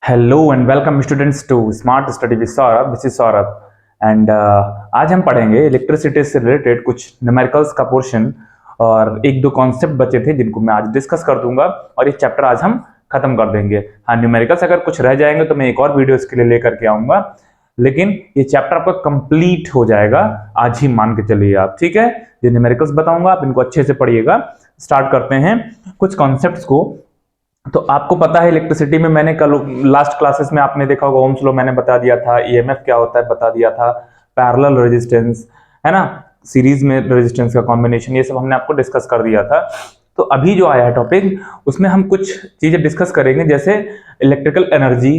Hello and welcome students to smart study with Saurabh. This is Saurabh and आज हम पढ़ेंगे electricity से रिलेटेड कुछ न्यूमेरिकल्स का पोर्शन और एक दो कॉन्सेप्ट बचे थे जिनको मैं आज डिस्कस कर दूंगा और ये चैप्टर आज हम खत्म कर देंगे। हाँ, न्यूमेरिकल्स अगर कुछ रह जाएंगे तो मैं एक और वीडियो इसके लिए लेकर के आऊंगा, लेकिन ये चैप्टर आपका कंप्लीट हो जाएगा आज ही, मान के चलिए आप। ठीक है, ये न्यूमेरिकल्स बताऊंगा, आप इनको अच्छे से पढ़िएगा। स्टार्ट करते हैं कुछ कॉन्सेप्ट्स को। तो आपको पता है इलेक्ट्रिसिटी में मैंने कल लास्ट क्लासेस में आपने देखा होगा, ओम्स लॉ मैंने बता दिया था, ईएमएफ क्या होता है बता दिया था, पैरेलल रेजिस्टेंस है ना, सीरीज में रेजिस्टेंस का कॉम्बिनेशन, ये सब हमने आपको डिस्कस कर दिया था। तो अभी जो आया है टॉपिक, उसमें हम कुछ चीजें डिस्कस करेंगे, जैसे इलेक्ट्रिकल एनर्जी,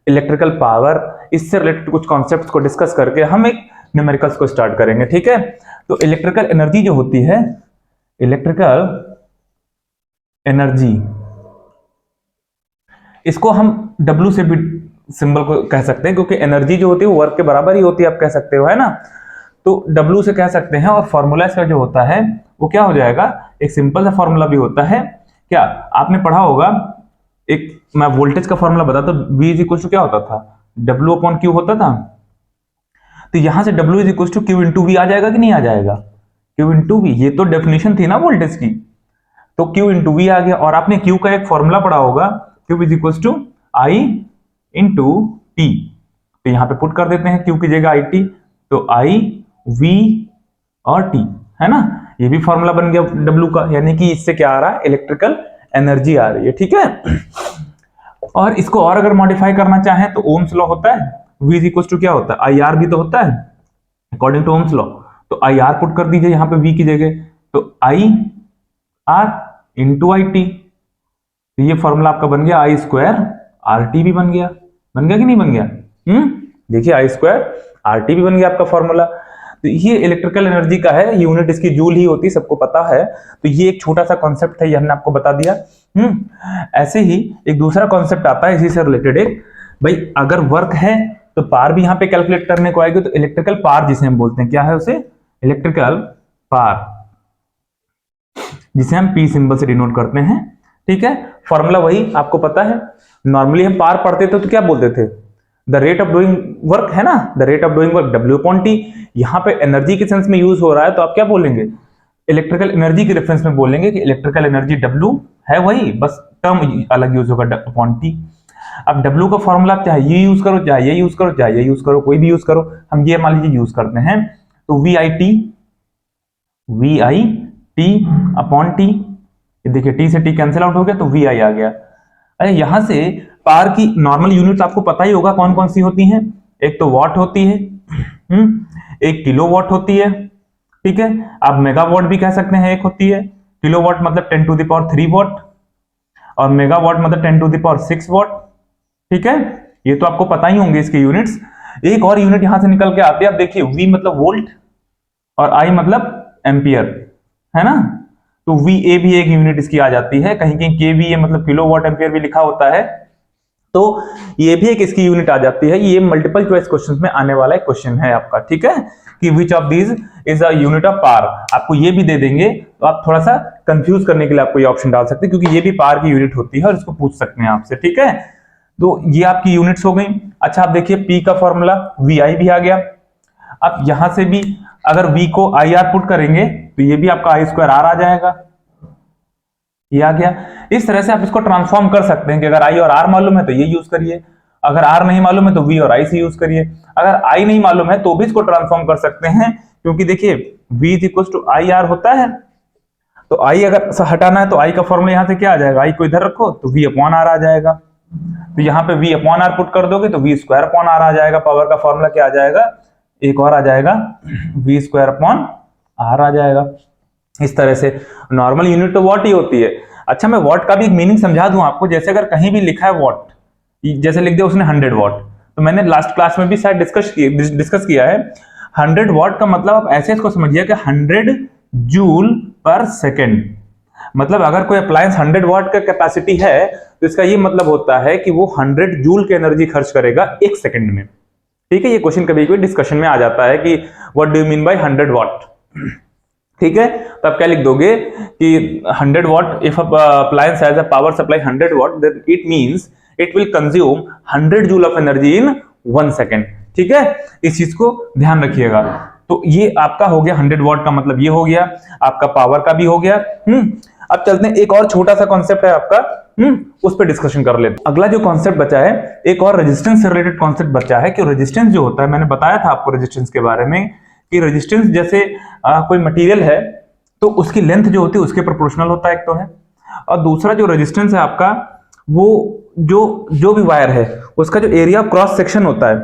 इलेक्ट्रिकल पावर, इससे रिलेटेड कुछ कॉन्सेप्ट्स को डिस्कस करके हम एक न्यूमेरिकल्स को स्टार्ट करेंगे। ठीक है, तो इलेक्ट्रिकल एनर्जी जो होती है, इलेक्ट्रिकल एनर्जी, इसको हम W से भी सिंबल को कह सकते हैं, क्योंकि एनर्जी जो होती है वो वर्क के बराबर ही होती है, आप कह सकते हो, है ना। तो W से कह सकते हैं, और फॉर्मूला इसका जो होता है वो क्या हो जाएगा, एक सिंपल सा फॉर्मूला भी होता है। क्या आपने पढ़ा होगा, एक मैं वोल्टेज का फॉर्मूला बताता हूं, V इज इक्वल टू क्या होता था, W अपॉन Q होता था। तो यहां से W is equal to Q into V आ जाएगा कि नहीं आ जाएगा, Q इंटू V, ये तो डेफिनेशन थी ना वोल्टेज की, तो Q इंटू V आ गया। और आपने Q का एक फॉर्मूला पढ़ा होगा, Q is equal to I into T, तो यहां पे पुट कर देते हैं Q की जगह IT, तो I V और T, है ना। ये भी फॉर्मूला बन गया W का, यानी कि इससे क्या आ रहा है, इलेक्ट्रिकल एनर्जी आ रही है। ठीक है, और इसको और अगर मॉडिफाई करना चाहें तो ओम्स लॉ होता है, V इज इक्वल टू क्या होता है, IR भी तो होता है अकॉर्डिंग टू ओम्स लॉ, तो IR पुट कर दीजिए यहां पे V की जगह, तो IR इंटू IT, तो ये फॉर्मूला आपका बन गया I स्क्वायर RT भी बन गया कि नहीं बन गया। देखिए I स्क्वायर RT भी बन गया आपका फॉर्मूला। तो ये इलेक्ट्रिकल एनर्जी का है, यूनिट इसकी जूल ही होती है, सबको पता है। तो ये एक छोटा सा कॉन्सेप्ट है, ये हमने आपको बता दिया। ऐसे ही एक दूसरा कॉन्सेप्ट आता है इसी से रिलेटेड, एक भाई अगर वर्क है तो पावर भी यहाँ पे कैलकुलेट करने को आएगी। तो इलेक्ट्रिकल पावर जिसे हम बोलते हैं, क्या है उसे, इलेक्ट्रिकल पावर, जिसे हम P सिंबल से डिनोट करते हैं। ठीक है, फॉर्मूला वही आपको पता है। नॉर्मली हम पावर पढ़ते थे तो क्या बोलते थे, the rate of doing work, है ना, the rate of doing work W upon T। यहाँ पे एनर्जी के सेंस में यूज हो रहा है, तो आप क्या बोलेंगे, इलेक्ट्रिकल एनर्जी के रेफरेंस में बोलेंगे कि इलेक्ट्रिकल एनर्जी W है वही, बस टर्म अलग यूज होगा अपॉन T। अब W का फॉर्मूला चाहे ये यूज करो, चाहे ये यूज करो, चाहे ये यूज करो, कोई भी यूज करो, हम ये मान लीजिए यूज करते हैं, तो V I T upon T, देखिए T से T कैंसिल आउट हो गया, तो वी आई आ गया। अरे यहां से पावर की नॉर्मल यूनिट आपको पता ही होगा कौन कौन सी होती हैं, एक तो वॉट होती है, एक किलो वॉट होती है। ठीक है, आप मेगावाट भी कह सकते हैं, एक होती है किलो वॉट मतलब 10 टू द पावर 3 वॉट, और मेगावाट मतलब 10 टू द पावर 6 वॉट। ठीक है, ये तो आपको पता ही होंगे इसके यूनिट्स। एक और यूनिट यहां से निकल के आती है, आप देखिए V मतलब वोल्ट और I मतलब एम्पियर, है ना। तो VA भी एक यूनिट इसकी आ जाती है, कहीं कहीं KVA मतलब किलो वॉट एम्पियर भी लिखा होता है, तो ये भी एक इसकी यूनिट आ जाती है। ये मल्टीपल चॉइस क्वेश्चंस में आने वाला एक क्वेश्चन है आपका। ठीक है, कि which of these is a unit of power, आपको ये भी दे देंगे, तो आप थोड़ा सा कंफ्यूज करने के लिए आपको ये ऑप्शन डाल सकते हैं, क्योंकि ये भी पावर की यूनिट होती है और इसको पूछ सकते हैं आपसे। ठीक है, तो ये आपकी यूनिट्स हो गई। अच्छा, आप देखिए P का फॉर्मूला VI भी आ गया। अब यहां से भी अगर V को IR पुट करेंगे तो ये भी आपका I स्क्वायर R आ जाएगा, ये आ गया। इस तरह से आप इसको ट्रांसफॉर्म कर सकते हैं कि अगर I और R मालूम है तो ये यूज करिए, अगर R नहीं मालूम है तो V और I से यूज करिए, अगर I नहीं मालूम है तो भी इसको ट्रांसफॉर्म कर सकते हैं, क्योंकि देखिए V is equal to IR होता है, तो I अगर हटाना है तो I का फॉर्मूला यहां से क्या आ जाएगा, I को इधर रखो तो V अपॉन R आ जाएगा, तो यहाँ पे V अपॉन R पुट कर दोगे तो V स्क्वायर अपॉन R आ जाएगा। पावर का फॉर्मूला क्या आ जाएगा, एक और आ जाएगा, V स्क्वायर अपॉन R आ जाएगा। इस तरह से नॉर्मल यूनिट तो वॉट ही होती है। अच्छा, मैं वॉट का भी एक मीनिंग समझा दूं आपको, जैसे अगर कहीं भी लिखा है वॉट, जैसे लिख दिया उसने 100 वॉट, तो मैंने लास्ट क्लास में भी शायद डिस्कस किया है, 100 वॉट का मतलब आप ऐसे इसको समझिए कि 100 जूल पर सेकेंड, मतलब अगर कोई अप्लायंस 100 वॉट का कैपेसिटी है तो इसका ये मतलब होता है कि वो 100 जूल की एनर्जी खर्च करेगा एक सेकंड में। ठीक है, ये क्वेश्चन कभी कभी डिस्कशन में आ जाता है कि what do you mean by 100 watt. ठीक है, तो आप क्या लिख दोगे कि 100 watt, if appliance has a power supply 100 watt, then it means it will consume 100 joule of energy in 1 second. ठीक है, इस चीज को ध्यान रखिएगा। तो ये आपका हो गया 100 वॉट का मतलब ये हो गया, आपका पावर का भी हो गया। अब चलते हैं, एक और छोटा सा कॉन्सेप्ट है आपका, उस पर डिस्कशन कर लेते हैं। अगला जो कॉन्सेप्ट बचा है, एक और रेजिस्टेंस से रिलेटेड कॉन्सेप्ट बचा है कि रेजिस्टेंस जो होता है, मैंने बताया था आपको रेजिस्टेंस के बारे में कि रेजिस्टेंस जैसे कोई मटेरियल है तो उसकी लेंथ जो होती है उसके प्रोपोर्शनल होता है, एक तो है, और दूसरा जो रेजिस्टेंस है आपका, वो जो भी वायर है उसका जो एरिया ऑफ क्रॉस सेक्शन होता है,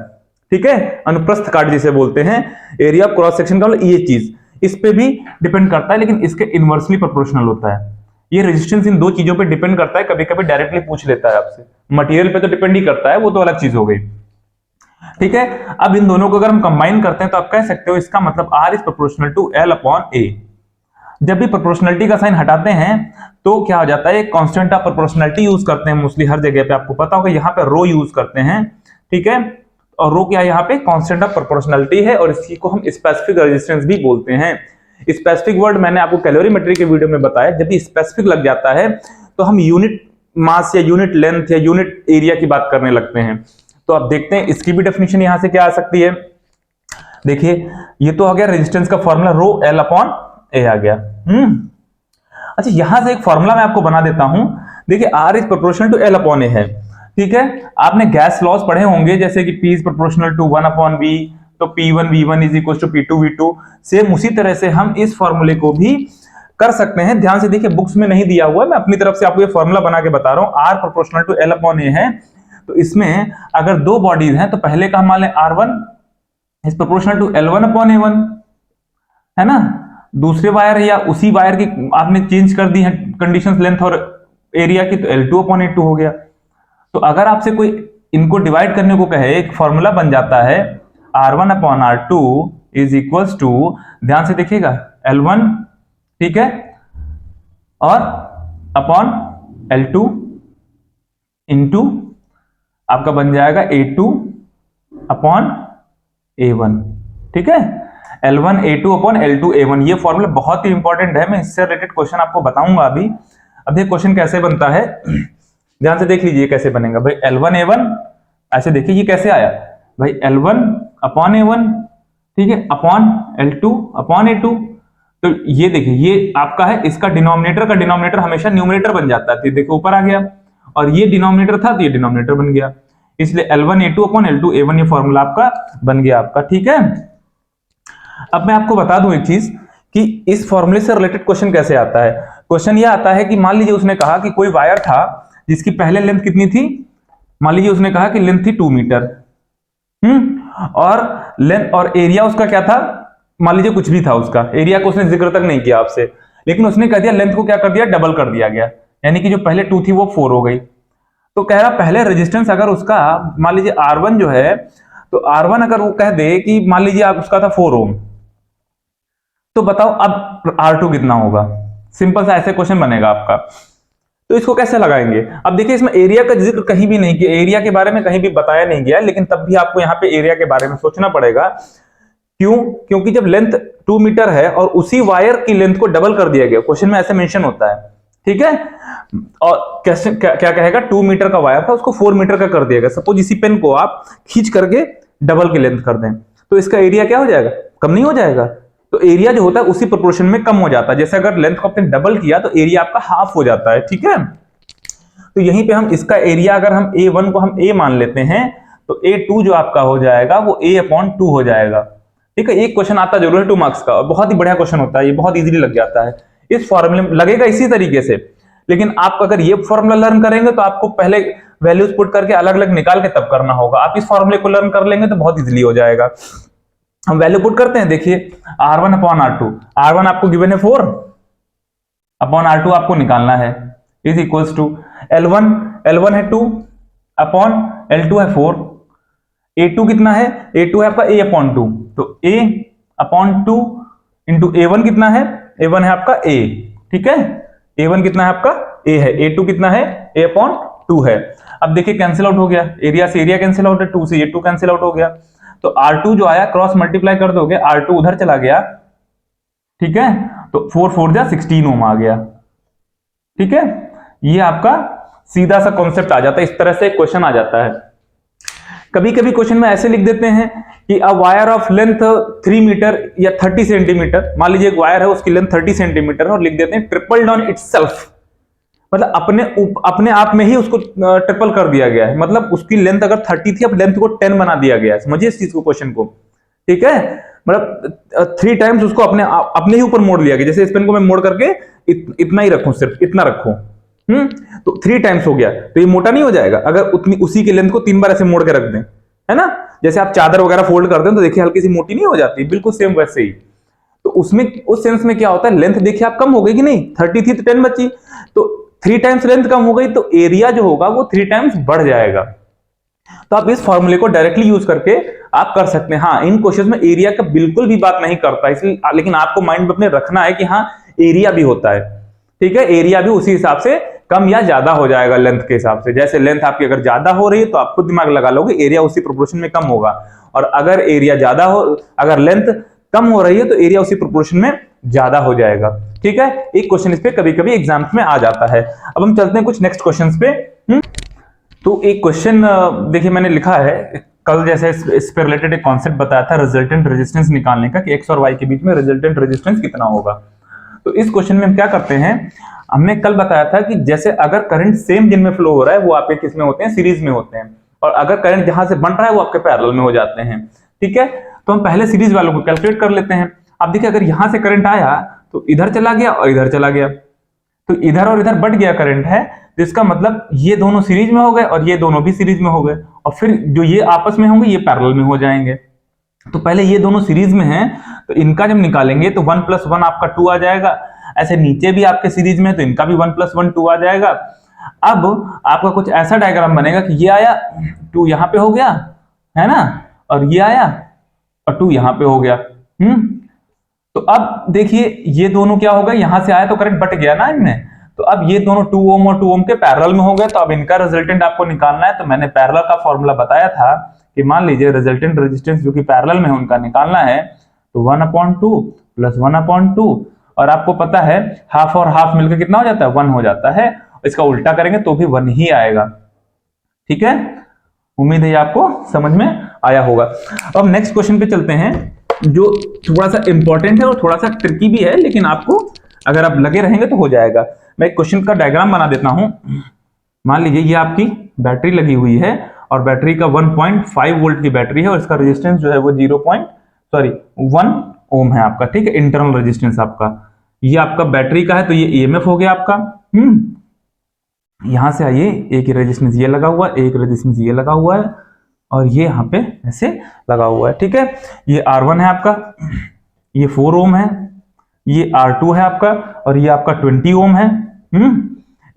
ठीक है, अनुप्रस्थ काट जिसे बोलते हैं, एरिया ऑफ क्रॉस सेक्शन का मतलब ये चीज इस पे भी डिपेंड करता है, लेकिन इसके इनवर्सली प्रोपोर्शनल होता है। ये रेजिस्टेंस इन दो चीजों पे डिपेंड करता है, कभी कभी डायरेक्टली पूछ लेता है आपसे, मटेरियल पे तो डिपेंड ही करता है, वो तो अलग चीज हो गई। ठीक है, अब इन दोनों को अगर हम कंबाइन करते हैं तो आप कह सकते हो इसका मतलब R is proportional to L upon A। जब भी प्रोपोर्शनलिटी का साइन हटाते हैं तो क्या हो जाता है, कांस्टेंट ऑफ प्रोपोर्शनलिटी यूज करते हैं मोस्टली हर जगह पे, आपको पता होगा यहाँ पे रो यूज करते हैं। ठीक है, और रो क्या है यहाँ पे, कांस्टेंट ऑफ प्रोपोर्शनलिटी है, और इसी को हम स्पेसिफिक रेजिस्टेंस भी बोलते हैं। स्पेसिफिक वर्ड मैंने आपको कैलोरीमेट्री के वीडियो में बताया, जब भी स्पेसिफिक लग जाता है तो हम यूनिट मास या यूनिट लेंथ या यूनिट एरिया की बात करने लगते हैं। तो आप देखते हैं इसकी भी डेफिनेशन यहां से क्या आ सकती है। देखिए ये तो आ गया रेजिस्टेंस का फॉर्मूला, रो एल अपॉन ए आ गया। अच्छा, यहां से एक फॉर्मूला मैं आपको बना देता हूं। देखिए R is proportional to L upon A है, ठीक है, आपने गैस लॉज पढ़े होंगे जैसे कि P is proportional to 1 upon V, तो P1 V1 is equal to P2 V2। Same उसी तरह से हम इस फॉर्मूले को भी कर सकते हैं। ध्यान से देखिए, बुक्स में नहीं दिया हुआ है, मैं अपनी तरफ से आपको ये फॉर्मूला बना के बता रहा हूं। R proportional to L upon A है, तो इसमें अगर दो बॉडीज हैं तो पहले का मान लें R1 is proportional to L1 upon A1, है ना। दूसरे वायर या उसी वायर की आपने चेंज कर दी है कंडीशंस लेंथ और एरिया की, तो L2 अपॉन A2 हो गया। तो अगर आपसे कोई इनको डिवाइड करने को कहे, एक फॉर्मूला बन जाता है R1 upon R2 is equals to, ध्यान से देखिएगा, L1, ठीक है, और अपॉन L2 इंटू आपका बन जाएगा A2 अपॉन A1। ठीक है, L1 A2 upon L2 A1। ये फॉर्मूला बहुत ही इंपॉर्टेंट है, मैं इससे रिलेटेड क्वेश्चन आपको बताऊंगा अभी। अब ये क्वेश्चन कैसे बनता है, ध्यान से देख लीजिए कैसे बनेगा भाई। L1 A1, ऐसे देखिए ये कैसे आया भाई, L1 अपॉन A1, ठीक है, अपॉन L2 अपॉन A2। तो ये देखिए ये आपका है, इसका डिनोमिनेटर का डिनोमिनेटर हमेशा न्यूमरेटर बन जाता है, तो देखो ऊपर आ गया, और ये डिनोमिनेटर था तो ये डिनोमिनेटर बन गया, इसलिए L1 A2 upon L2 A1 ये फॉर्मूला आपका बन गया आपका। ठीक है, अब मैं आपको बता दूं एक चीज कि इस फॉर्मूले से रिलेटेड क्वेश्चन कैसे आता है। क्वेश्चन ये आता है कि मान लीजिए उसने कहा कि कोई वायर था जिसकी पहले लेंथ कितनी थी, मान लीजिए उसने कहा कि लेंथ थी 2 मीटर, और लेंथ और एरिया उसका क्या था, मान लीजिए कुछ भी था, उसका एरिया को उसने जिक्र तक नहीं किया आपसे, लेकिन उसने कह दिया लेंथ को क्या कर दिया, डबल कर दिया गया, यानी कि जो पहले 2 थी वो 4 हो गई। तो कह रहा पहले रेजिस्टेंस अगर उसका मान लीजिए R1 जो है, तो R1 अगर वो कह दे कि मान लीजिए आप उसका था 4 ओम, तो बताओ अब R2 कितना होगा। सिंपल सा ऐसे क्वेश्चन बनेगा आपका। तो इसको कैसे लगाएंगे, अब देखिए इसमें एरिया का जिक्र कहीं भी नहीं किया, एरिया के बारे में कहीं भी बताया नहीं गया, लेकिन तब भी आपको यहाँ पे एरिया के बारे में सोचना पड़ेगा। क्यों, क्योंकि जब लेंथ 2 मीटर है और उसी वायर की लेंथ को डबल कर दिया गया, क्वेश्चन में ऐसे मेंशन होता है, ठीक है, और कैसे क्या कहेगा, 2 मीटर का वायर था उसको 4 मीटर का कर दिया गया। सपोज इसी पेन को आप खींच करके डबल की लेंथ कर दें, तो इसका एरिया क्या हो जाएगा, कम नहीं हो जाएगा। तो एरिया जो होता है उसी प्रोपोर्शन में कम हो जाता है, जैसे अगर लेंथ को आपने डबल किया तो एरिया आपका हाफ हो जाता है। ठीक है, तो यहीं पे हम इसका एरिया अगर हम A1 को हम A मान लेते हैं, तो A2 जो आपका हो जाएगा वो A अपॉन 2 हो जाएगा। ठीक है, एक क्वेश्चन आता जरूर है 2 मार्क्स का, और बहुत ही बढ़िया क्वेश्चन होता है, ये बहुत इजीली लग जाता है। इस फॉर्मूले में लगेगा इसी तरीके से, लेकिन आप अगर ये फॉर्मूला लर्न करेंगे तो आपको पहले वैल्यूज पुट करके अलग अलग निकाल के तब करना होगा। आप इस फॉर्मूले को लर्न कर लेंगे तो बहुत इजीली हो जाएगा। हम वैल्यू पुट करते हैं, देखिए R1 अपॉन R2, R1 आपको गिवन है 4 अपॉन R2 आपको निकालना है, इज इक्वल्स टू L1 है 2 अपॉन L2 है 4, A2 कितना है, A2 है आपका A अपॉन 2, तो A अपॉन 2 इंटू A1 कितना है, A1 है आपका A। ठीक है, A1 कितना है आपका A है, A2 कितना है, A अपॉन 2 है। अब देखिए कैंसिल आउट हो गया, एरिया से एरिया कैंसिल आउट है, 2 से A2 कैंसिल आउट हो गया, तो R2 जो आया क्रॉस मल्टीप्लाई कर दोगे, R2 उधर चला गया, ठीक है, तो 4 4 जा 16 ओम आ गया। ठीक है, ये आपका सीधा सा कॉन्सेप्ट आ जाता है, इस तरह से क्वेश्चन आ जाता है। कभी कभी क्वेश्चन में ऐसे लिख देते हैं कि a wire of length 3 metre या 30 सेंटीमीटर, मान लीजिए एक वायर है उसकी लेंथ 30 सेंटीमीटर है और लिख देते हैं ट्रिपल्ड ऑन इटसेल्फ, मतलब अपने आप में ही उसको ट्रिपल कर दिया गया है, मतलब उसकी लेंथ अगर 30 थी अब लेंथ को 10 बना दिया गया है। समझिए इस चीज को, क्वेश्चन को, ठीक है, मतलब 3 टाइम्स उसको अपने ही ऊपर मोड़ लिया गया। जैसे इस पेन को मैं मोड़ करके इतना ही रखूं, सिर्फ इतना रखूं, तो 3 टाइम्स हो गया, तो ये मोटा नहीं हो जाएगा अगर उसी की लेंथ को 3 बार ऐसे मोड़ के रख दें, है ना। जैसे आप चादर वगैरह फोल्ड करते हैं तो देखिए हल्की सी मोटी नहीं हो जाती, बिल्कुल सेम वैसे ही। तो उसमें उस सेंस में क्या होता है, लेंथ देखिए आप कम हो गई कि नहीं, 30 थी तो 10 बची, तो 3 टाइम्स लेंथ कम हो गई तो एरिया जो होगा वो 3 टाइम्स बढ़ जाएगा। तो आप इस फॉर्मूले को डायरेक्टली यूज करके आप कर सकते हैं। हाँ, इन क्वेश्चन में एरिया का बिल्कुल भी बात नहीं करता, इसलिए लेकिन आपको माइंड में अपने रखना है कि हाँ एरिया भी होता है, ठीक है, एरिया भी उसी हिसाब से कम या ज्यादा हो जाएगा लेंथ के हिसाब से। जैसे लेंथ आपकी अगर ज्यादा हो रही है तो आप खुद दिमाग लगा लोगे एरिया उसी प्रोपोर्शन में कम होगा, और अगर एरिया ज्यादा हो, अगर लेंथ कम हो रही है तो एरिया उसी प्रोपोर्शन में ज्यादा हो जाएगा, ठीक है। एक क्वेश्चन इस पे कभी कभी एग्जाम्स में आ जाता है। अब हम चलते हैं कुछ नेक्स्ट क्वेश्चंस पे। तो एक क्वेश्चन देखिए मैंने लिखा है, कल जैसे इस पे रिलेटेड एक कॉन्सेप्ट बताया था रिजल्टेंट रेजिस्टेंस निकालने का, कि एक्स और वाई के बीच में रिजल्टेंट रेजिस्टेंस कितना होगा। तो इस क्वेश्चन में हम क्या करते हैं, हमने कल बताया था कि जैसे अगर करंट सेम दिन में फ्लो हो रहा है वो आपके किस में होते हैं, सीरीज में होते हैं, और अगर करंट जहां से बन रहा है वो आपके पैरेलल में हो जाते हैं, ठीक है। तो हम पहले सीरीज वालों को कैलकुलेट कर लेते हैं। अब देखिए अगर यहां से करंट आया तो इधर चला गया और इधर चला गया, तो इधर और इधर बढ़ गया करंट है, तो इसका मतलब ये दोनों सीरीज में हो गए और ये दोनों भी सीरीज में हो गए, और फिर जो ये आपस में होंगे ये पैरेलल में हो जाएंगे। तो पहले ये दोनों सीरीज में हैं तो इनका जब निकालेंगे तो 1 + 1 आपका 2 आ जाएगा। ऐसे नीचे भी आपके सीरीज में तो इनका भी 1 + 1 2 आ जाएगा। अब आपका कुछ ऐसा डायग्राम बनेगा कि ये आया 2 यहां पे हो गया, है ना, और ये आया और 2 यहां पे हो गया। तो अब देखिए ये दोनों क्या हो गए, यहां से आया तो करंट बट गया ना इनमें, तो अब ये दोनों 2 ओम और 2 ओम के पैरेलल में हो गए। तो अब इनका रिजल्टेंट आपको निकालना है, तो मैंने पैरेलल का फॉर्मूला बताया था कि मान लीजिए रिजल्टेंट रेजिस्टेंस जो कि पैरेलल में है उनका निकालना है, तो 1/2 + 1/2, और आपको पता है हाफ और हाफ मिलकर कितना हो जाता है, 1 हो जाता है। इसका उल्टा करेंगे तो भी 1 ही आएगा, ठीक है। उम्मीद है आपको समझ में आया होगा। अब नेक्स्ट क्वेश्चन पे चलते हैं जो थोड़ा सा इंपॉर्टेंट है और थोड़ा सा ट्रिकी भी है, लेकिन आपको अगर आप लगे रहेंगे तो हो जाएगा। मैं एक क्वेश्चन का डायग्राम बना देता हूं। मान लीजिए ये आपकी बैटरी लगी हुई है और बैटरी का 1.5 वोल्ट की बैटरी है और इसका रेजिस्टेंस जो है वो 1 ओम है आपका, ठीक है, इंटरनल रेजिस्टेंस आपका। ये आपका बैटरी का है तो ये ईएमएफ हो गया आपका। यहां से आइए, एक ही रेजिस्टेंस ये लगा हुआ है, एक रेजिस्टेंस ये लगा हुआ है, और ये यहाँ पे ऐसे लगा हुआ है, ठीक है। ये R1 है आपका, ये 4 ओम है, ये R2 है आपका, और ये आपका 20 ओम है।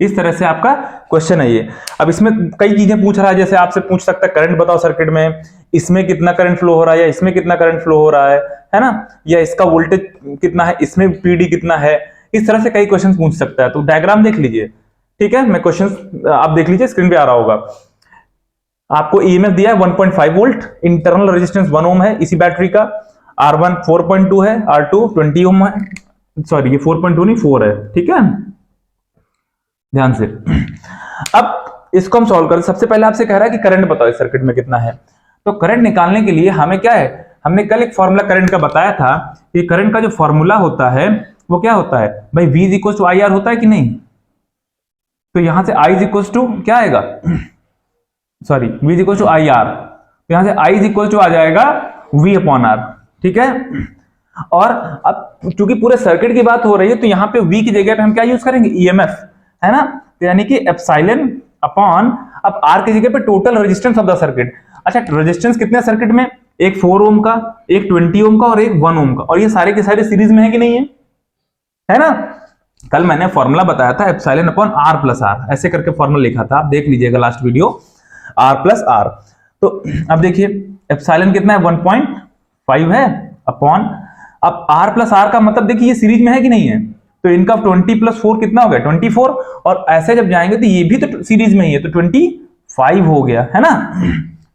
इस तरह से आपका क्वेश्चन है ये। अब इसमें कई चीजें पूछ रहा है, जैसे आपसे पूछ सकता है करंट बताओ सर्किट में, इसमें कितना करंट फ्लो हो रहा है या इसमें कितना करंट फ्लो हो रहा है ना, या इसका वोल्टेज कितना है, इसमें पीडी कितना है। इस तरह से कई क्वेश्चन पूछ सकता है। तो डायग्राम देख लीजिए, ठीक है, मैं क्वेश्चन आप देख लीजिए, स्क्रीन पे आ रहा होगा। आपको ईएमएफ दिया है 1.5 वोल्ट, इंटरनल रेजिस्टेंस 1 ओम है इसी बैटरी का, R1 4.2 है, R2 20 ओम है, सॉरी ये 4.2 नहीं 4 है, ठीक है, ध्यान से। अब इसको हम सॉल्व करें। सबसे पहले आपसे कह रहा है कि करंट बताओ इस सर्किट में कितना है। तो करंट निकालने के लिए हमें क्या है, हमने कल एक फॉर्मूला करंट का बताया था कि करंट का जो फॉर्मूला होता है वो क्या होता है भाई, V = IR होता है कि नहीं। तो यहां से I = क्या आएगा, सॉरी V = IR, तो यहां से I आ जाएगा V/R, ठीक है। और अब चूंकि पूरे सर्किट की बात हो रही है तो यहाँ पे V की जगह पे हम क्या यूज करेंगे, EMF, है ना, तो यानी कि एप्सिलॉन अपॉन, अब R की जगह पे total resistance of the circuit. अच्छा, रेजिस्टेंस कितने सर्किट में, एक 4 ओम का, एक 20 ओम का और एक 1 ओम का, और ये सारे के सारे सीरीज में है कि नहीं है ना। कल मैंने फॉर्मूला बताया था एप्सिलॉन अपॉन R + R, ऐसे करके फॉर्मूला लिखा था, आप देख लीजिएगा लास्ट वीडियो, R + R। तो अब देखिए एप्सिलॉन कितना है, 1.5 है अपॉन, अब R + R का मतलब देखिए ये सीरीज में है कि नहीं है, तो इनका 20 + 4 कितना हो गया 24, और ऐसे जब जाएंगे तो ये भी तो सीरीज में ही है तो 25 हो गया, है ना।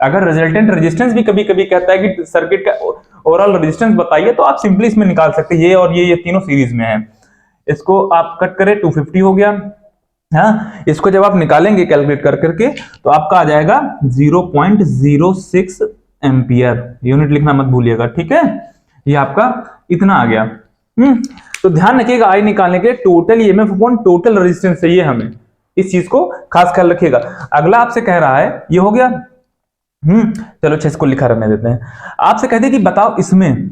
अगर रिजल्टेंट रेजिस्टेंस भी कभी कभी कहता है कि सर्किट का ओवरऑल रेजिस्टेंस बताइए, तो आप सिंपली इसमें निकाल सकते हैं, ये और ये तीनों सीरीज में है। इसको आप कट करें 250 हो गया, हाँ, इसको जब आप निकालेंगे कैलकुलेट कर करके तो आपका आ जाएगा 0.06 एम्पियर। यूनिट लिखना मत भूलिएगा, ठीक है। ये आपका इतना आ गया। तो ध्यान रखिएगा, आई निकालने के total EMF upon total resistance चाहिए हमें, इस चीज को खास ख्याल रखिएगा। अगला आपसे कह रहा है, ये हो गया। चलो अच्छा, इसको लिखा रहने देते हैं। आपसे कहते हैं कि बताओ इसमें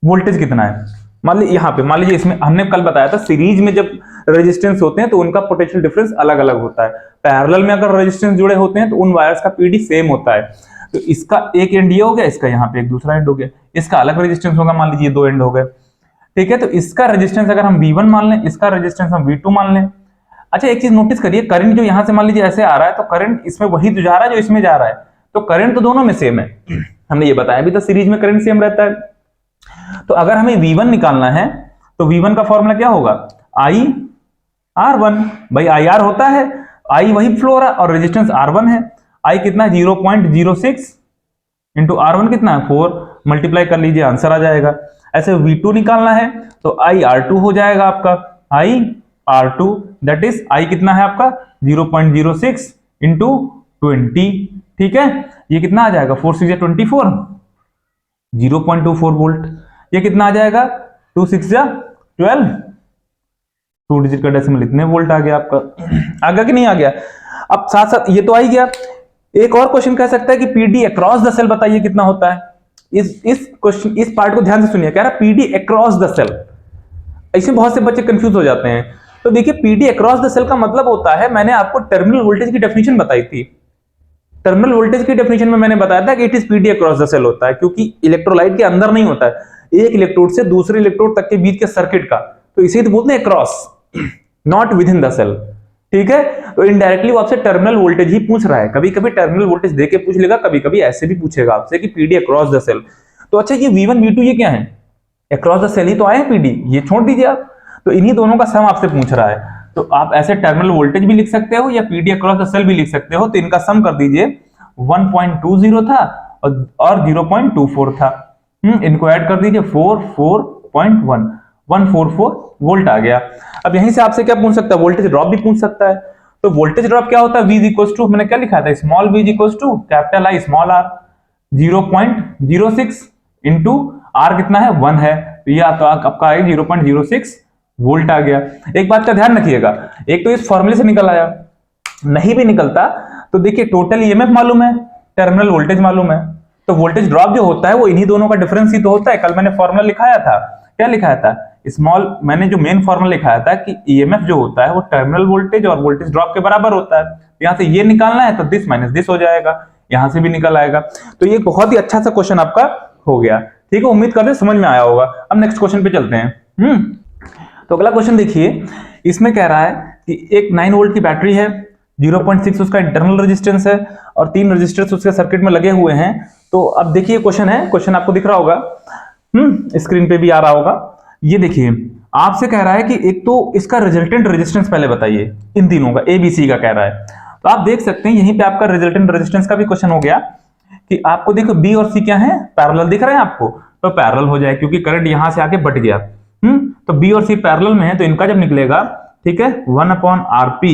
वोल्टेज कितना है। मान लीजिए यहाँ पे, मान लीजिए इसमें हमने कल बताया था सीरीज में जब रेजिस्टेंस होते हैं तो उनका पोटेंशियल डिफरेंस अलग अलग होता है। पैरेलल में अगर रेजिस्टेंस जुड़े होते हैं तो उन वायर्स का पीडी सेम होता है। तो इसका एक एंड ये हो गया, इसका यहाँ पे एक दूसरा एंड हो गया, इसका अलग रेजिस्टेंस होगा, मान लीजिए 2 एंड हो गए, ठीक है। तो इसका रेजिस्टेंस अगर हम V1 मान लें, इसका रेजिस्टेंस हम V2 मान लें। अच्छा, एक चीज नोटिस करिए, करंट जो यहां से मान लीजिए ऐसे आ रहा है तो करंट इसमें वही तो जा रहा है जो इसमें जा रहा है, तो करंट तो दोनों में सेम है। हमने ये बताया भी था सीरीज में करंट सेम रहता है। तो अगर हमें V1 निकालना है तो V1 का फॉर्मूला क्या होगा, I R1। भाई IR होता है, I वही फ्लो रहा और रेजिस्टेंस R1 है। I कितना है 0.06 इंटू R1 कितना है 4, मल्टीप्लाई कर लीजिए, आंसर आ जाएगा। ऐसे V2 निकालना है तो I R2 हो जाएगा आपका, I R2 that is I कितना है आपका 0.06 इंटू 20, ठीक है। ये कितना आ जाएगा 4 6 24, 0.24 वोल्ट। ये कितना आ जाएगा 2 6 12, 2 डिजिट का डेसिमल, इतने वोल्ट आ गया आपका। आगे कि नहीं आ गया। अब साथ साथ ये तो आ ही गया। एक और क्वेश्चन कह सकता है कि पीडी अक्रॉस द सेल बताइए कितना होता है। इस क्वेश्चन, इस पार्ट को ध्यान से सुनिए, कह रहा है पीडी अक्रॉस द सेल। इसमें बहुत से बच्चे कंफ्यूज हो जाते हैं। तो देखिए, पीडी अक्रॉस द सेल का मतलब होता है, मैंने आपको टर्मिनल वोल्टेज की डेफिनेशन बताई थी। टर्मिनल वोल्टेज की डेफिनेशन में मैंने बताया था कि it is PD across the cell होता है, क्योंकि इलेक्ट्रोलाइट के अंदर नहीं होता है, एक इलेक्ट्रोड से दूसरे इलेक्ट्रोड तक के बीच के सर्किट का, तो इसे तो बोलते हैं across, not within the cell, ठीक है। तो इनडायरेक्टली वो आपसे टर्मिनल वोल्टेज ही पूछ रहा है। कभी कभी टर्मिनल वोल्टेज देके पूछ लेगा, कभी कभी ऐसे भी पूछेगा आपसे कि पीडी अक्रॉस द सेल। तो अच्छा, ये V1 V2 ये क्या है, अक्रॉस द सेल ही तो आए हैं पीडी, ये छोड़ दीजिए आप। तो इन्हीं दोनों का सम आपसे पूछ रहा है, तो आप ऐसे टर्मिनल वोल्टेज भी लिख सकते हो या पीडी अक्रॉस द सेल भी लिख सकते हो। तो इनका सम कर दीजिए, 1.20 था और 0.24 था। इनको ऐड कर दीजिए, 44.1, 144 वोल्ट आ गया। अब यहीं से आपसे क्या पूछ सकता है, वोल्टेज ड्रॉप भी पूछ सकता है। तो वोल्टेज ड्रॉप क्या होता है, V इक्वल टू, मैंने क्या लिखा था, small v equal to capital I small r, 0.06 into r कितना है 1 है, तो ये आपका आएगा 0.06 वोल्ट आ गया। एक बात का ध्यान रखिएगा, एक तो इस फॉर्मूले से निकल आया, नहीं भी निकलता तो देखिए टोटल ईएमएफ मालूम है, टर्मिनल वोल्टेज मालूम है, तो वोल्टेज ड्रॉप जो होता है वो इन्हीं दोनों का डिफरेंस ही तो होता है। कल मैंने फॉर्मूला लिखाया था, क्या लिखाया था, स्मॉल, मैंने जो मेन फॉर्मूला लिखाया था कि ईएमएफ जो होता है वो टर्मिनल वोल्टेज और वोल्टेज ड्रॉप के बराबर होता है। यहां से ये निकालना है तो दिस माइनस दिस हो जाएगा, यहां से भी निकल आएगा। तो ये बहुत ही अच्छा सा क्वेश्चन आपका हो गया, ठीक है। उम्मीद करते हैं समझ में आया होगा। अब नेक्स्ट क्वेश्चन पे चलते हैं। तो अगला क्वेश्चन देखिए, इसमें कह रहा है कि एक 9 वोल्ट की बैटरी है, 0.6 उसका इंटरनल रेजिस्टेंस है और 3 रेजिस्टर्स उसके सर्किट में लगे हुए हैं। तो अब देखिए क्वेश्चन है, क्वेश्चन आपको दिख रहा होगा, स्क्रीन पे भी आ रहा होगा। ये देखिए, आपसे कह रहा है कि एक तो इसका रिजल्टेंट रेजिस्टेंस पहले बताइए, इन तीनों का ABC का कह रहा है। तो आप देख सकते हैं यहीं पे आपका रिजल्टेंट रेजिस्टेंस का भी क्वेश्चन हो गया कि आपको देखो B और C क्या है, पैरेलल दिख रहे हैं आपको, तो पैरेलल हो जाए क्योंकि करंट यहां से आके बट गया। तो B और C पैरेलल में है, तो इनका जब निकलेगा, ठीक है, 1/RP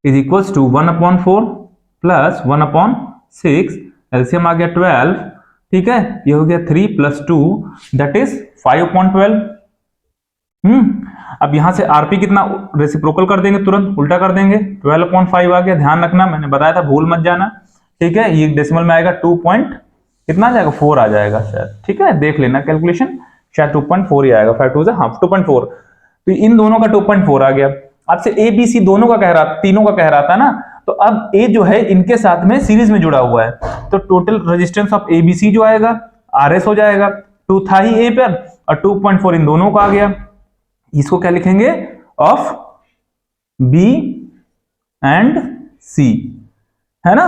is equals to 1/4 plus 1/6, LCM आ गया 12, ठीक है। ये हो गया 3 + 2 दैट इज 5/12। अब यहां से आरपी कितना, रेसिप्रोकल कर देंगे, तुरंत उल्टा कर देंगे, 12/5 आ गया। ध्यान रखना, मैंने बताया था, भूल मत जाना, ठीक है। ये डेसिमल में आएगा 2 पॉइंट कितना आ जाएगा, 4 आ जाएगा शायद, ठीक है, देख लेना कैलकुलेशन, शायद 2.4 ही आएगा, 5 2 से हाफ 2.4। तो इन दोनों का 2.4 आ गया। आपसे ABC दोनों का कह रहा, तीनों का कह रहा था ना, तो अब A जो है इनके साथ में सीरीज में जुड़ा हुआ है, तो टोटल रेजिस्टेंस ऑफ ABC जो आएगा RS हो जाएगा, 2 था ही A पर और 2.4 इन दोनों का आ गया। इसको क्या लिखेंगे, ऑफ B एंड C, है ना।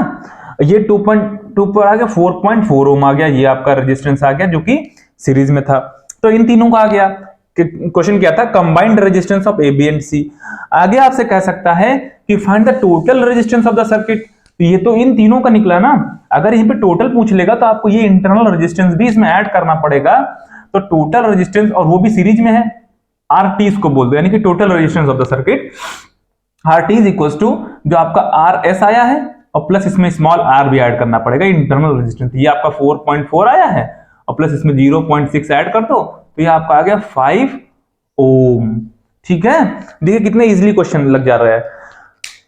ये 2.2 पर आ गया, 4.4 ओम आ गया, ये आपका रेजिस्टेंस आ गया जो कि सीरीज में था। तो इन तीनों का आ गया। क्वेश्चन क्या था, combined resistance of AB and C। आगे आपसे कह सकता है कि find the total resistance of the circuit. तो ये तो इन तीनों का निकला ना, अगर यहीं पे टोटल पूछ लेगा तो आपको ये इंटरनल रेजिस्टेंस भी इसमें ऐड करना पड़ेगा। तो टोटल रेजिस्टेंस, और वो भी सीरीज में है, RT इसको बोल दो, यानी कि total resistance of the circuit. R T is equal to जो आपका आर एस आया है और प्लस इसमें स्मॉल आर भी ऐड करना पड़ेगा, इंटरनल रेजिस्टेंस। ये आपका 4.4 आया है और प्लस इसमें 0.6 ऐड कर दो तो ये आपका आ गया 5 ओम। ठीक है, देखिए कितने इजीली क्वेश्चन लग जा रहा है।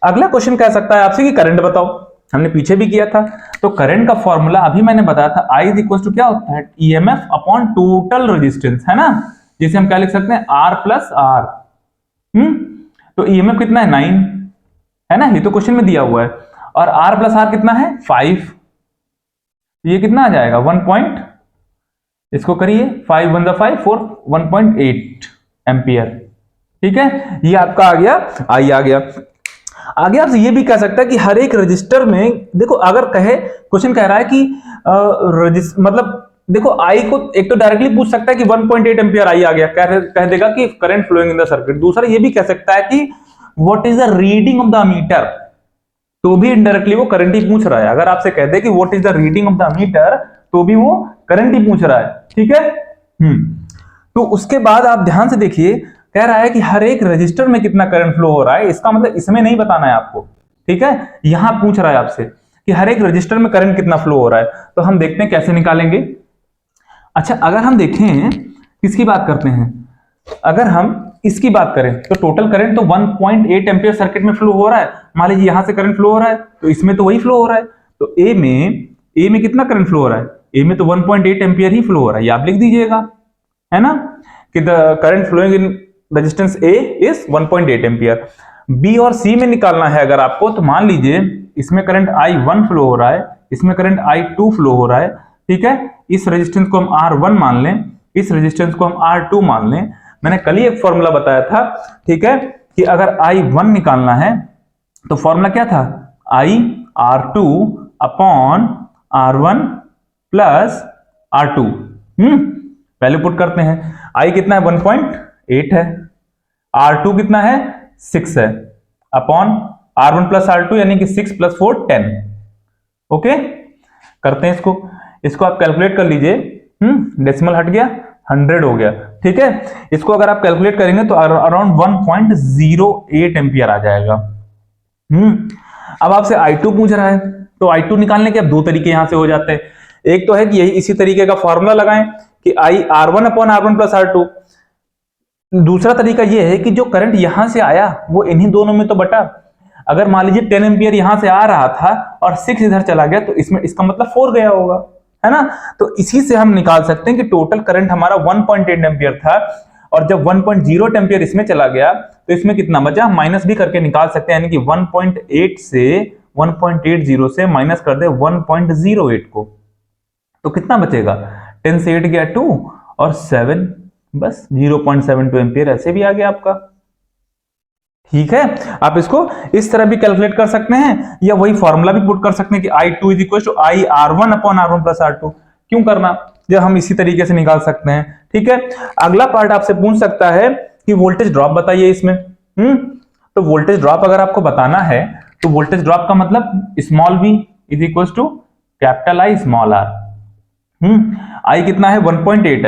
अगला क्वेश्चन कह सकता है आपसे कि करंट बताओ, हमने पीछे भी किया था। तो करंट का फॉर्मूला अभी मैंने बताया था, I इज इक्वल टू क्या होता है, ईएमएफ अपॉन टोटल रेजिस्टेंस, है ना, जिसे हम क्या लिख सकते हैं, R प्लस आर। तो ईएमएफ कितना है 9, है ना, ये तो क्वेश्चन में दिया हुआ है, और R प्लस आर कितना है 5, ये कितना आ जाएगा 1 इसको करिए 5 1 5 4 1.8 एम्पियर। ठीक है, ये आपका आ गया, आई आ गया। आगे आपसे ये भी कह सकता है कि हर एक रजिस्टर में, देखो अगर कहे क्वेश्चन कह रहा है कि मतलब देखो आई को एक तो डायरेक्टली पूछ सकता है कि 1.8 एम्पियर आई आ गया, कह देगा कि current flowing in the circuit. दूसरा ये भी कह सकता है कि what is the reading of the ammeter, तो भी इनडायरेक्टली वो करंट ही पूछ रहा है। अगर आपसे कह दे कि what is the reading of the ammeter, तो भी वो करंट ही पूछ रहा है। ठीक है, तो उसके बाद आप ध्यान से देखिए, कह रहा है कि हर एक रजिस्टर में कितना करंट फ्लो हो रहा है, इसका मतलब इसमें नहीं बताना है आपको। ठीक है, यहां पूछ रहा है आपसे कि हर एक रजिस्टर में करंट कितना फ्लो हो रहा है, तो हम देखते हैं कैसे निकालेंगे। अच्छा, अगर हम देखें किसकी बात करते हैं, अगर हम इसकी बात करें तो टोटल करंट तो 1.8 एम्पियर सर्किट में फ्लो हो रहा है। मान लीजिए यहां से करंट फ्लो हो रहा है तो इसमें तो वही फ्लो हो रहा है। तो ए में कितना करंट फ्लो हो रहा है, ए में तो 1.8 एम्पियर ही फ्लो हो रहा है, ये आप लिख दीजिएगा, है ना, कि the current flowing in resistance A is 1.8 ampere. B और सी में निकालना है अगर आपको, तो मान लीजिए इसमें करंट I1 फ्लो हो रहा है, इसमें करंट I2 फ्लो हो रहा है। ठीक है, इस रेजिस्टेंस को हम R1 मान लें, इस रेजिस्टेंस को हम R2 मान लें। मैंने कल ही एक फॉर्मूला बताया था, ठीक है, कि अगर I1 निकालना है तो फॉर्मूला क्या था, I R2 upon R1 plus R2। Value put करते हैं, I कितना है 1.8 है, R2 कितना है 6 है, अपॉन R1 प्लस R2 यानी कि 6 प्लस 4 10। ओके, करते हैं इसको आप कैलकुलेट कर लीजिए। डेसिमल हट गया, 100 हो गया। ठीक है, इसको अगर आप कैलकुलेट करेंगे तो अराउंड 1.08 एम्पियर आ जाएगा। अब आपसे I2 पूछ रहा है, तो I2 निकालने के अब दो तरीके यहां से हो जाते हैं। एक तो है कि यही इसी तरीके का फॉर्मूला लगाएं कि I R1 upon R1 plus R2। दूसरा तरीका यह है कि जो करंट यहां से आया वो इन्हीं दोनों में तो बटा। अगर मान लीजिए 10 एम्पियर यहां से आ रहा था और 6 इधर चला गया तो इसमें इसका मतलब 4 गया होगा, है ना। तो इसी से हम निकाल सकते हैं कि टोटल करंट हमारा 1.8 एम्पियर था, और जब 1.0 एम्पियर इसमें चला गया तो इसमें कितना बचा, माइनस भी करके निकाल सकते हैं, यानी कि 1.8 से 1.80 से माइनस कर दे 1.08 को, तो कितना बचेगा, 10 से 8 गया 2 और 7, बस 0.72 एम्पियर ऐसे भी आ गया आपका। ठीक है, आप इसको इस तरह भी कैलकुलेट कर सकते हैं, या वही फॉर्मूला भी पुट कर सकते हैं कि I2 is equal to I R1 upon R1 plus R2। क्यों करना, जब हम इसी तरीके से निकाल सकते हैं। ठीक है, अगला पार्ट आपसे पूछ सकता है कि वोल्टेज ड्रॉप बताइए इसमें। तो वोल्टेज ड्रॉप अगर आपको बताना है तो वोल्टेज ड्रॉप का मतलब small v is equal to capital I small r। I कितना है 1.8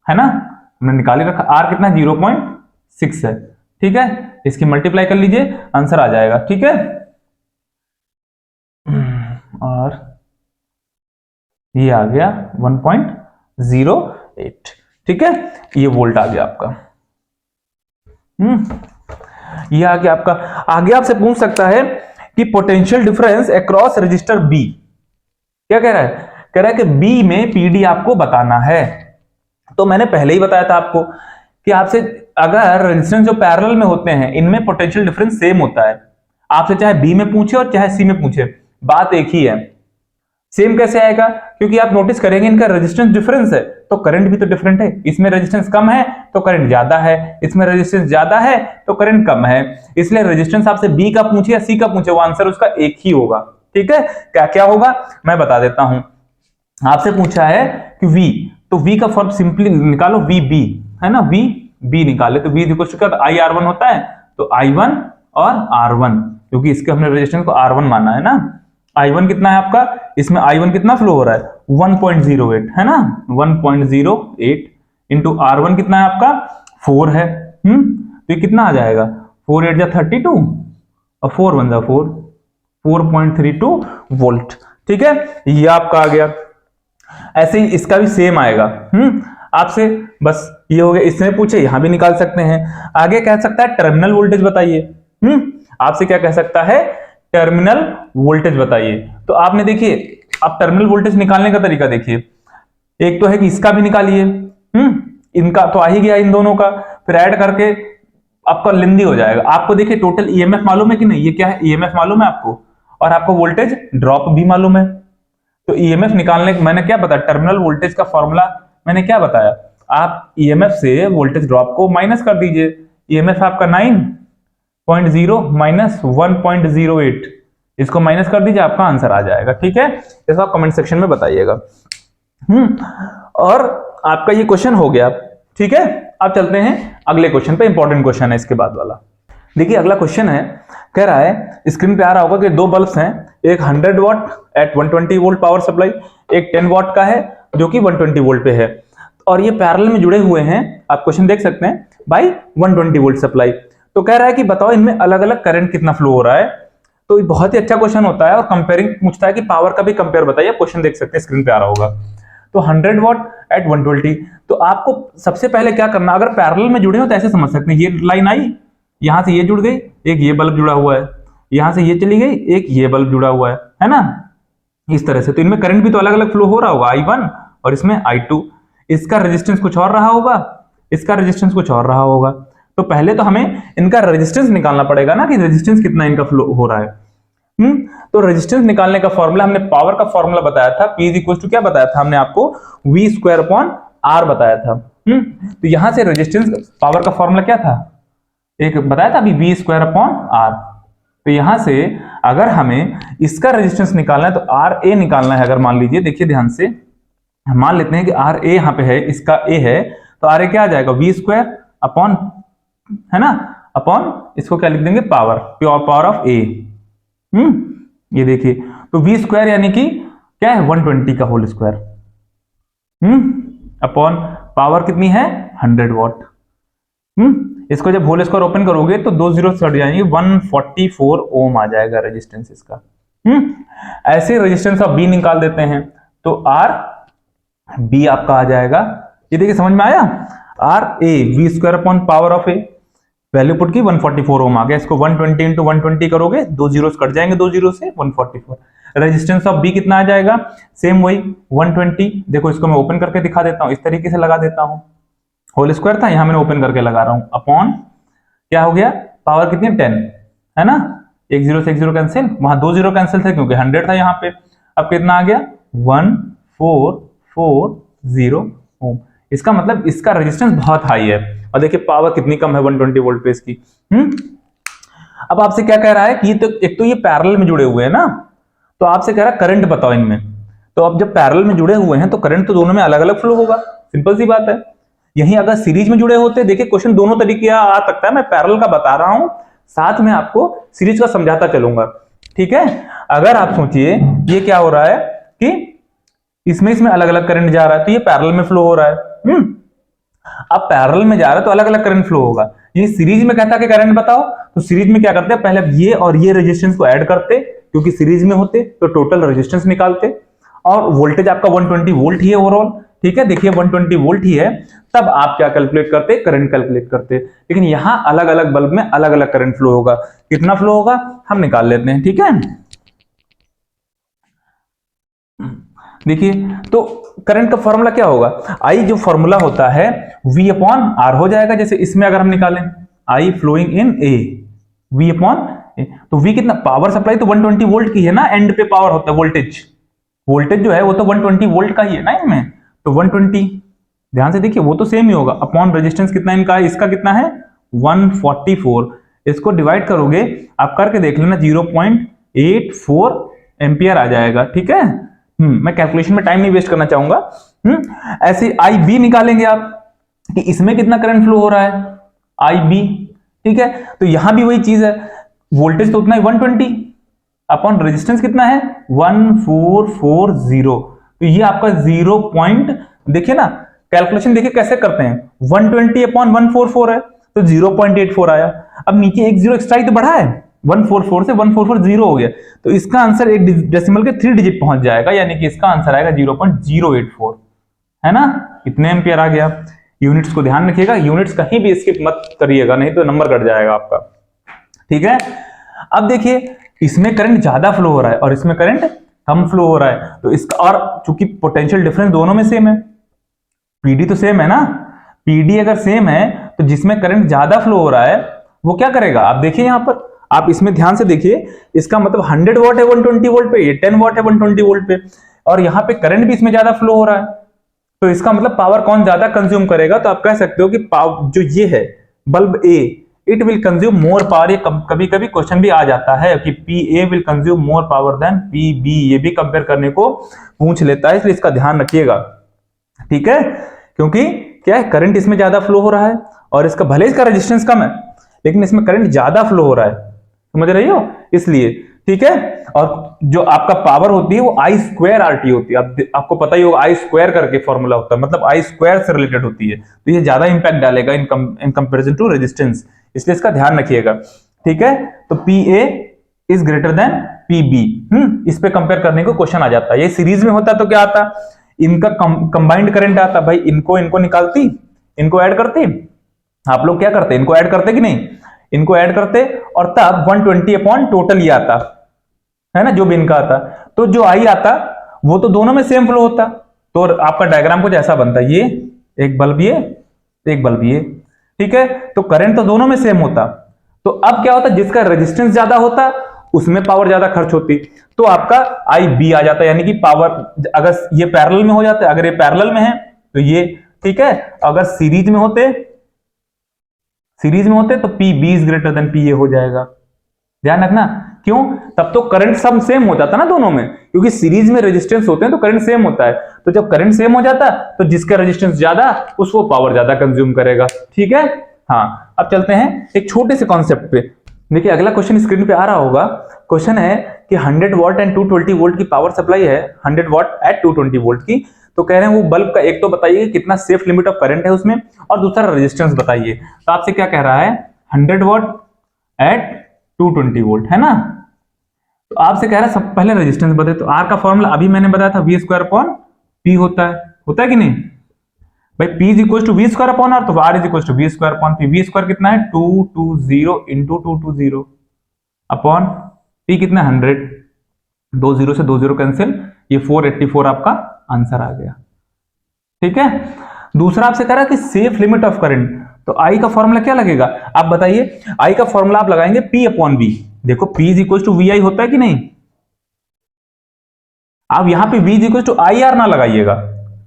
है ना, हमने निकाल रखा। R कितना 0.6 है। ठीक है, इसकी मल्टीप्लाई कर लीजिए, आंसर आ जाएगा। ठीक है, और ये आ गया 1.08। ठीक है, ये वोल्ट आ गया आपका। ये आ गया आपका। आगे आपसे पूछ सकता है कि potential difference across resistor B, क्या कह रहा है, कह रहा है कि बी में पीडी आपको बताना है। तो मैंने पहले ही बताया था आपको कि आपसे अगर रेजिस्टेंस जो पैरेलल में होते हैं इनमें पोटेंशियल डिफरेंस सेम होता है। आपसे चाहे बी में पूछे और चाहे सी में पूछे, बात एक ही है। सेम कैसे आएगा, क्योंकि आप नोटिस करेंगे इनका रेजिस्टेंस डिफरेंस है तो करंट भी तो डिफरेंट है। इसमें रेजिस्टेंस कम है तो करंट ज्यादा है, इसमें रेजिस्टेंस ज्यादा है तो करंट कम है। इसलिए रेजिस्टेंस आपसे बी का पूछे या सी का पूछे, वो आंसर उसका एक ही होगा। ठीक है, क्या क्या होगा मैं बता देता हूं। आपसे पूछा है कि V, तो V का फॉर्म सिंपली निकालो, VB है ना, VB निकाले तो V इक्वल टू क्या, I R1 होता है, तो I1 और R1, क्योंकि इसके हमने रेजिस्टेंस को R1 माना है ना। I1 कितना है आपका, इसमें I1 कितना फ्लो हो रहा है 1.08 है ना, 1.08 इंटू R1 कितना है आपका 4 है। तो ये कितना आ जाएगा 4 8 जा 32 और 4 1 जा 4, 4.32 वोल्ट। ठीक है, ये आपका आ गया। ऐसे ही इसका भी सेम आएगा। आपसे बस ये हो गया, इसमें पूछे यहां भी निकाल सकते हैं। आगे कह सकता है टर्मिनल वोल्टेज बताइए। आपसे क्या कह सकता है, टर्मिनल वोल्टेज बताइए। तो आपने देखिए, आप टर्मिनल वोल्टेज निकालने का तरीका देखिए। एक तो है कि इसका भी निकालिए, इनका तो आ ही गया, इन दोनों का फिर ऐड करके आपका लेंदी हो जाएगा। आपको देखिए टोटल ईएमएफ मालूम है कि नहीं, ये क्या है, ईएमएफ मालूम है आपको, और आपको वोल्टेज ड्रॉप भी मालूम है। तो ईएमएफ निकालने मैंने क्या बताया, टर्मिनल वोल्टेज का फॉर्मूला मैंने क्या बताया, आप ईएमएफ से वोल्टेज ड्रॉप को माइनस कर दीजिए। ईएमएफ आपका 9.0 माइनस 1.08, इसको माइनस कर दीजिए, आपका आंसर आ जाएगा। ठीक है, इसको आप कमेंट सेक्शन में बताइएगा। और आपका ये क्वेश्चन हो गया। ठीक है, अब चलते हैं अगले क्वेश्चन पे, इंपॉर्टेंट क्वेश्चन है इसके बाद वाला। देखिए अगला क्वेश्चन है, कह रहा है स्क्रीन पे आ रहा होगा कि दो बल्ब्स हैं, एक 100 watt at 120 volt power supply, एक 10 वॉट का है जो कि 120 वोल्ट पे है, और ये पैरेलल में जुड़े हुए हैं। आप क्वेश्चन देख सकते हैं बाई 120 वोल्ट सप्लाई। तो कह रहा है कि बताओ इनमें अलग अलग करंट कितना फ्लो हो रहा है। तो ये बहुत ही अच्छा क्वेश्चन होता है, और कंपेयरिंग पूछता है कि पावर का भी कंपेयर बताइए। क्वेश्चन देख सकते हैं, स्क्रीन पे आ रहा होगा। तो 100 वॉट एट 120, तो आपको सबसे पहले क्या करना, अगर पैरेलल में जुड़े हो तो ऐसे समझ सकते हैं, ये लाइन आई, यहां से ये जुड़ गई, एक ये बल्ब जुड़ा हुआ है, यहां से ये चली गई, एक ये बल्ब जुड़ा हुआ है ना, इस तरह से। तो इनमें करंट भी तो अलग अलग फ्लो हो रहा होगा, I1 और इसमें I2। इसका रेजिस्टेंस कुछ और रहा होगा, इसका रेजिस्टेंस कुछ और रहा होगा। तो पहले तो हमें इनका रेजिस्टेंस निकालना पड़ेगा ना, कि रेजिस्टेंस कितना इनका फ्लो हो रहा है। तो रेजिस्टेंस निकालने का फॉर्मूला, हमने पावर का फॉर्मूला बताया था, P इज इक्वल टू क्या बताया था हमने आपको, V स्क्वायर अपॉन R बताया था। तो यहां से रेजिस्टेंस पावर का फॉर्मूला क्या था, एक बताया था अभी, V स्क्वायर अपॉन R। तो यहां से अगर हमें इसका रेजिस्टेंस निकालना है तो RA निकालना है। अगर मान लीजिए, देखिए ध्यान से, मान लेते हैं कि RA यहां पे है, इसका A है, तो RA क्या आ जाएगा, V स्क्वायर अपॉन, है ना, अपॉन इसको क्या लिख देंगे, power, pure power of A। ये देखिए, तो V स्क्वायर यानी कि क्या है, 120 का होल स्क्वायर, अपॉन पावर कितनी है, 100 वॉट। इसको जब होल स्क्वायर ओपन करोगे तो 2 जीरो हट जाएंगे, 144 ओम आ जाएगा रेजिस्टेंस इसका। ऐसे रेजिस्टेंस ऑफ बी निकाल देते हैं, तो आर बी आपका आ जाएगा। ये देखिए समझ में आया, R A V square upon power of A, value put की 144 ओम आ गया। इसको 120 इंटू 120 करोगे, 2 जीरो कट जाएंगे, 2 जीरो से 144। रेजिस्टेंस ऑफ बी कितना आ जाएगा, सेम वही 120। देखो इसको मैं ओपन करके दिखा देता हूं, इस तरीके से लगा देता हूं, होल स्क्वायर था, यहां मैंने ओपन करके लगा रहा हूं, अपॉन क्या हो गया, पावर कितनी 10 है ना, एक जीरो से एक जीरो कैंसिल, वहां 2 जीरो कैंसिल थे क्योंकि 100 था यहाँ पे। अब कितना आ गया, 1440 ओम। इसका मतलब इसका रेजिस्टेंस बहुत हाई है, और देखिए पावर कितनी कम है 120 वोल्ट पे इसकी। अब आपसे क्या कह रहा है कि तो एक तो ये पैरेलल में जुड़े हुए हैं ना, तो आपसे कह रहा है करंट बताओ इनमें। तो अब जब पैरेलल में जुड़े हुए हैं तो करंट तो दोनों में अलग अलग फ्लो होगा, सिंपल सी बात है। यहीं अगर सीरीज में जुड़े होते, देखिए क्वेश्चन दोनों तरीके आ सकता है, मैं पैरेलल का बता रहा हूं, साथ में आपको सीरीज का समझाता चलूंगा। ठीक है, अगर आप सोचिए ये क्या हो रहा है कि इसमें अलग अलग करंट जा रहा है, तो ये पैरेलल में फ्लो हो रहा है। अब पैरेलल में जा रहा है तो अलग अलग करंट फ्लो होगा। ये सीरीज में कहता है कि करंट बताओ, तो सीरीज में क्या करते हैं, पहले ये और ये रेजिस्टेंस को ऐड करते, क्योंकि सीरीज में होते तो टोटल रेजिस्टेंस निकालते, और वोल्टेज आपका 120 वोल्ट ही है ओवरऑल। ठीक है, देखिए 120 वोल्ट ही है, तब आप क्या कैलकुलेट करते, करंट कैलकुलेट करते। लेकिन यहां अलग अलग बल्ब में अलग अलग करंट फ्लो होगा, कितना फ्लो होगा हम निकाल लेते हैं। ठीक है, देखिए तो करंट का फॉर्मूला क्या होगा, आई जो फॉर्मूला होता है V अपॉन आर हो जाएगा। जैसे इसमें अगर हम निकालें I flowing in A, V upon A, तो V कितना, पावर सप्लाई तो 120 वोल्ट की है ना, एंड पे पावर होता है वोल्टेज, वोल्टेज जो है वो तो 120 वोल्ट का ही है ना इनमें, तो 120 ध्यान से देखिए वो तो सेम ही होगा, अपॉन रेजिस्टेंस कितना इनका है, इसका कितना है 144। इसको डिवाइड करोगे आप करके देख लेना, 0.84 एम्पियर आ जाएगा। ठीक है, मैं कैलकुलेशन में टाइम नहीं वेस्ट करना चाहूंगा। ऐसे आई बी निकालेंगे आप कि इसमें कितना करंट फ्लो हो रहा है, आई बी। ठीक है, तो यहां भी वही चीज है, वोल्टेज तो उतना ही 120 अपॉन रेजिस्टेंस कितना है 1440। तो ये आपका 0 पॉइंट, देखिए ना कैलकुलेशन देखिए कैसे करते हैं, 120 अपॉन 144 है, तो 0.84 आया। अब नीचे एक जीरो एक्स्ट्रा ही तो बढ़ा है, 144 से 144 जीरो हो गया, तो इसका आंसर एक डेसिमल के 3 डिजिट पहुंच जाएगा, यानी कि इसका आंसर आएगा 0.084, है ना। इतने एम्पियर आ गया। यूनिट्स को ध्यान रखिएगा, यूनिट्स कहीं भी स्किप मत करिएगा, नहीं तो नंबर कट जाएगा आपका, ठीक है। अब देखिए इसमें करंट ज्यादा फ्लो हो रहा है और इसमें करंट कम फ्लो हो रहा है, तो इसका, और चूंकि पोटेंशियल डिफरेंस दोनों में सेम है, पीडी तो सेम है ना, पीडी अगर सेम है तो जिसमें करंट ज्यादा फ्लो हो रहा है वो क्या करेगा, आप देखिए यहां पर, आप इसमें ध्यान से देखिए, इसका मतलब 100 वॉट है 120 वोल्ट पे, ये 10 वॉट है 120 वोल्ट पे, और यहाँ पे करंट भी इसमें ज्यादा फ्लो हो रहा है, तो इसका मतलब पावर कौन ज्यादा कंज्यूम करेगा, तो आप कह सकते हो कि जो ये है bulb A, it will consume more power. ये कभी कभी क्वेश्चन भी आ जाता है कि P A will consume more power than P B, ये भी कंपेयर करने को पूछ लेता है, इसलिए इसका ध्यान रखिएगा, ठीक है। क्योंकि क्या है, करंट इसमें ज्यादा फ्लो हो रहा है और इसका भले इसका रेजिस्टेंस कम है लेकिन इसमें करंट ज्यादा फ्लो हो रहा है, समझ रही हो, इसलिए, ठीक है। और जो आपका पावर होती है वो आई स्क्वायर आर टी होती है, आपको पता ही होगा, आई स्क्वायर करके फॉर्मूला होता है, मतलब आई स्क्वायर से रिलेटेड होती है, तो ये ज्यादा इंपैक्ट डालेगा इन कंपेरिजन टू रेजिस्टेंस, इसलिए इसका ध्यान रखिएगा, ठीक है। तो P A is greater than P B, इस पे कंपेयर करने को क्वेश्चन आ जाता है। ये सीरीज में होता तो क्या आता, इनका कंबाइंड करंट आता, भाई इनको निकालती, इनको ऐड करती, आप लोग क्या करते, इनको ऐड करते कि नहीं, इनको ऐड करते, और तब 120 अपॉन टोटल ये आता है ना, जो भी इनका आता, तो जो आई आता वो तो दोनों में सेम फ्लो होता, तो आपका डायग्राम कुछ ऐसा बनता, ये एक बल्ब, ये एक बल्ब, ये, ठीक है। तो करंट तो दोनों में सेम होता, तो अब क्या होता, जिसका रेजिस्टेंस ज्यादा होता उसमें पावर ज्यादा खर्च होती, तो आपका आई बी आ जाता, यानी कि पावर, अगर ये पैरेलल में हो जाते, अगर ये पैरेलल में है तो ये, ठीक है, अगर सीरीज में होते तो P B is greater than P A हो जाएगा, ध्यान रखना, क्यों, तब तो करंट सब सेम हो जाता ना दोनों में, क्योंकि सीरीज में रेजिस्टेंस होते हैं तो करंट सेम होता है, तो जब करंट सेम हो जाता तो जिसका रेजिस्टेंस ज्यादा उसको पावर ज्यादा कंज्यूम करेगा, ठीक है। हाँ, अब चलते हैं एक छोटे से कॉन्सेप्ट पे, देखिए अगला क्वेश्चन स्क्रीन पे आ रहा होगा, क्वेश्चन है कि 100 वॉट एंड 220 वोल्ट की पावर सप्लाई है, 100 वॉट एट 220 वोल्ट की, तो कह रहे हैं वो बल्ब का एक तो बताइए कितना सेफ लिमिट ऑफ करंट है उसमें, और दूसरा रेजिस्टेंस बताइए। तो आपसे क्या कह रहा है, 100 वॉट एट 220 वोल्ट, है ना, तो आपसे कह रहा है सब पहले रेजिस्टेंस बताए, तो आर का फॉर्मूला अभी मैंने बताया था, वी स्क्वायर अपॉन पी होता है कि नहीं भाई, P is equal to V square upon R, तो R is equal to V square upon P, V square कितना है 220 इंटू 220 अपॉन पी कितना 100, 2 0 से 2 0 कैंसिल, ये 484 आपका आंसर आ गया, ठीक है। दूसरा आपसे कह रहा है कि सेफ लिमिट ऑफ करंट, तो आई का फॉर्मूला क्या लगेगा, आप बताइए, आई का फॉर्मूला आप लगाएंगे P अपॉन V, देखो P is equal to V I होता है कि नहीं, आप यहां पे V is equal to I R ना लगाइएगा,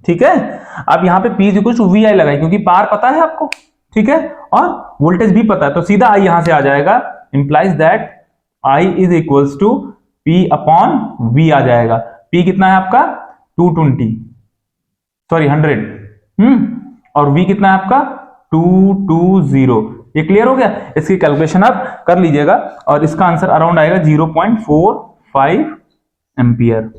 ठीक है, आप यहां पे P is equal to V I लगाइए, क्योंकि पावर पता है आपको, ठीक है, और वोल्टेज भी पता है, तो सीधा आई यहां से आ जाएगा, implies that I is equal to P upon V आ जाएगा, P कितना है आपका 100, और V कितना है आपका 220, ये क्लियर हो गया, इसकी कैलकुलेशन आप कर लीजिएगा, और इसका आंसर अराउंड आएगा 0.45 एम्पियर,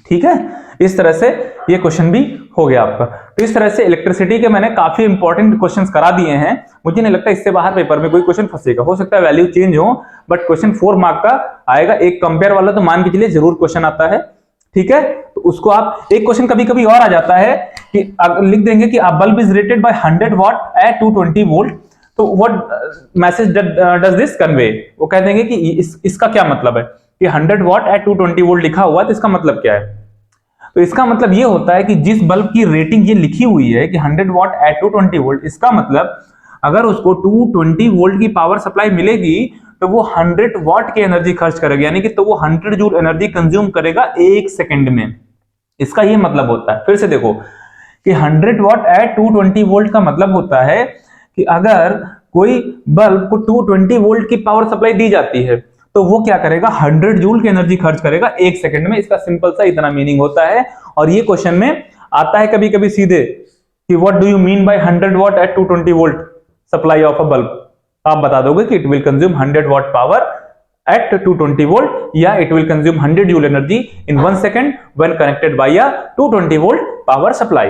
ठीक है। इस तरह से ये क्वेश्चन भी हो गया आपका। तो इस तरह से इलेक्ट्रिसिटी के मैंने काफी इंपॉर्टेंट क्वेश्चंस करा दिए हैं, मुझे नहीं लगता इससे बाहर पेपर में कोई क्वेश्चन फंसेगा, हो सकता है वैल्यू चेंज हो, बट क्वेश्चन 4 मार्क का आएगा, एक कंपेयर वाला तो मान के चलिए जरूर क्वेश्चन आता है, ठीक है। तो उसको आप, एक क्वेश्चन कभी कभी और आ जाता है कि लिख देंगे कि a bulb is rated by 100 watt at 220 volt, तो what message does this convey, वो कह देंगे कि इसका क्या मतलब है कि 100 watt at 220 volt लिखा हुआ है, तो इसका मतलब क्या है, तो इसका मतलब ये होता है कि जिस बल्ब की रेटिंग ये लिखी हुई है कि 100 watt at 220 volt, इसका मतलब अगर उसको 220 वोल्ट की पावर सप्लाई मिलेगी तो वो 100 वाट की एनर्जी खर्च करेगा, यानी कि तो वो 100 जूल एनर्जी कंज्यूम करेगा 1 सेकंड में, इसका ये मतलब होता है। फिर से देखो कि 100 वाट एट 220 वोल्ट का मतलब होता है कि अगर कोई बल्ब को 220 वोल्ट की पावर सप्लाई दी जाती है तो वो क्या करेगा, 100 जूल की एनर्जी खर्च करेगा 1 सेकंड में, इसका सिंपल सा इतना मीनिंग होता है। और ये क्वेश्चन में आता है कभी कभी सीधे कि what do you mean by 100 watt at 220 volt supply of a bulb, आप बता दोगे कि it will consume 100 watt power at 220 volt, या it will consume 100 joule energy in 1 second when connected by a 220 volt power supply,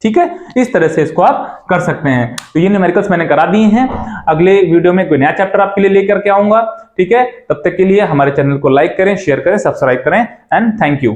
ठीक है, इस तरह से इसको आप कर सकते हैं। तो ये न्यूमेरिकल्स मैंने करा दिए हैं। अगले वीडियो में कोई नया चैप्टर आपके लिए लेकर के आऊंगा। ठीक है, तब तक के लिए हमारे चैनल को लाइक करें, शेयर करें, सब्सक्राइब करें एंड थैंक यू।